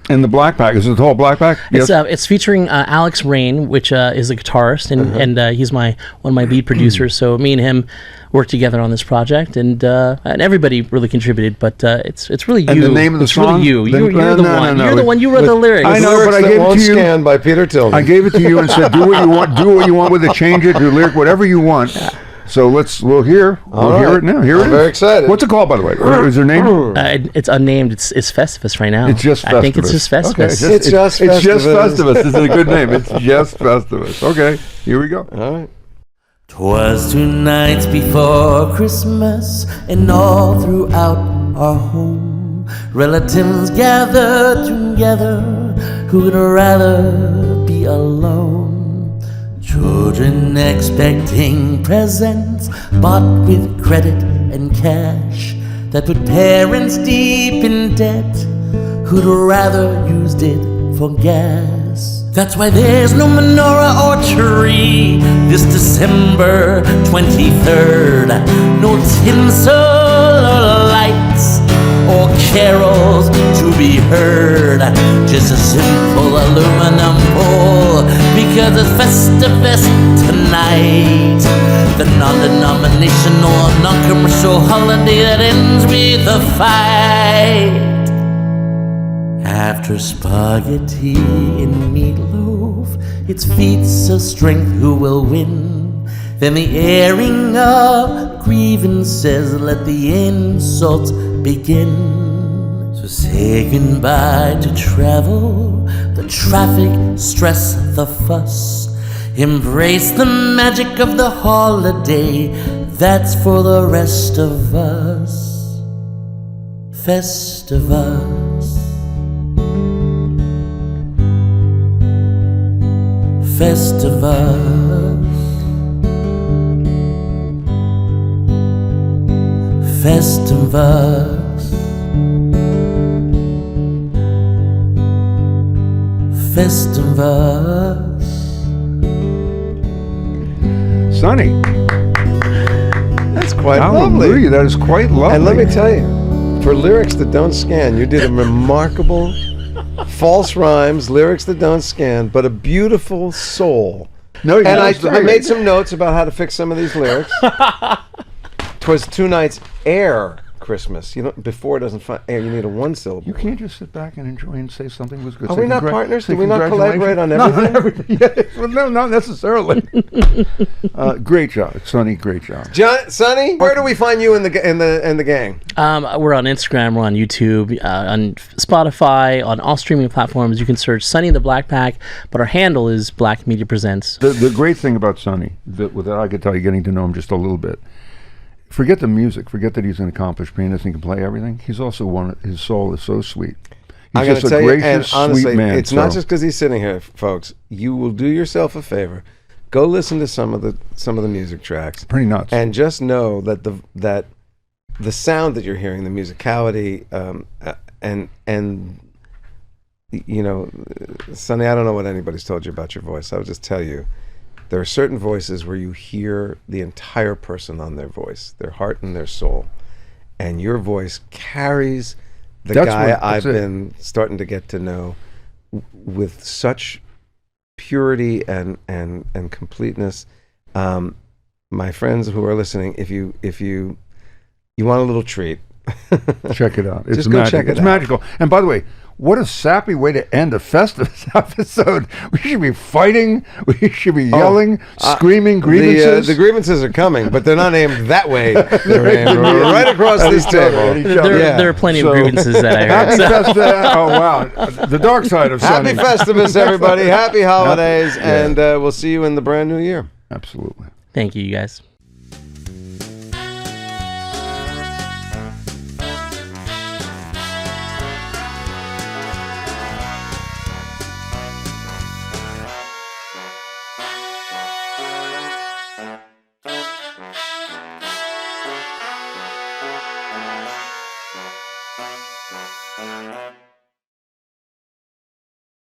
And the Blackpack, is it called Blackpack? It's featuring Alex Rain, which is a guitarist, and he's one of my lead producers. So me and him worked together on this project, and everybody really contributed. But it's really you. And the name of the it's song? Really you. You're the one. No. You're the one. You wrote the lyrics. I know, but I gave it to you. Scanned by Peter Tillman. I gave it to you and said, do what you want. Do what you want with it. Change it. Do lyric, whatever you want. So we'll hear it now. Here it is. Very excited. What's it called, by the way? Is there a name? It's unnamed. It's Festivus right now. It's just Festivus. I think it's just Festivus. Okay, It's just Festivus. This is a good name. It's just Festivus. Okay, here we go. All right. 'Twas 2 nights before Christmas, and all throughout our home, relatives gathered together who'd rather be alone. Children expecting presents bought with credit and cash that put parents deep in debt who'd rather used it for gas. That's why there's no menorah or tree this December 23rd. No tinsel or lights or carols to be heard. Just a simple aluminum pole, because it's Festivus tonight. The non-denominational, non-commercial holiday that ends with a fight. After spaghetti and meatloaf, it's feats of strength who will win. Then the airing of grievances, let the insults begin. So say goodbye to travel, the traffic, stress, the fuss. Embrace the magic of the holiday, that's for the rest of us. Festivus. Festivus. Festivus. Festivus. Sonny. That's quite Hallelujah. lovely. That is quite lovely. And let me tell you, for lyrics that don't scan, you did a remarkable false rhymes, lyrics that don't scan, but a beautiful soul. No, And I made some notes about how to fix some of these lyrics. 'Twas 2 nights ere Christmas. You know, before it doesn't find air, you need a one syllable. You can't just sit back and enjoy and say something was good. Are Say we not congra- partners? say Do we not collaborate on congratulations. everything? Not on everything. Yes. Well, no, not necessarily. Great job, Sonny. Great job. Sonny, where do we find you in the gang? We're on Instagram, we're on YouTube, on Spotify, on all streaming platforms. You can search Sonny the Blackpack, but our handle is Black Media Presents. The great thing about Sonny, that I could tell you, getting to know him just a little bit. Forget the music. Forget that he's an accomplished pianist and can play everything. He's also his soul is so sweet. He's I'm going to just a tell you, gracious, and honestly, sweet man. it's not just because he's sitting here, folks. You will do yourself a favor. Go listen to some of the music tracks. Pretty nuts. And just know that the sound that you're hearing, the musicality, and you know, Sonny, I don't know what anybody's told you about your voice. I would just tell you, there are certain voices where you hear the entire person on their voice, their heart and their soul, and your voice carries the guy I've been starting to get to know with such purity and completeness. My friends who are listening, if you want a little treat, check it out. It's just go check it It's out. magical. And by the way, what a sappy way to end a Festivus episode. We should be fighting. We should be yelling, screaming grievances. The grievances are coming, but they're not aimed that way. They're aimed right across this table. There are plenty of grievances that I heard. Happy Festivus. Oh, wow. The dark side of Sonny. Happy Festivus, everybody. Happy holidays. And we'll see you in the brand new year. Absolutely. Thank you, you guys.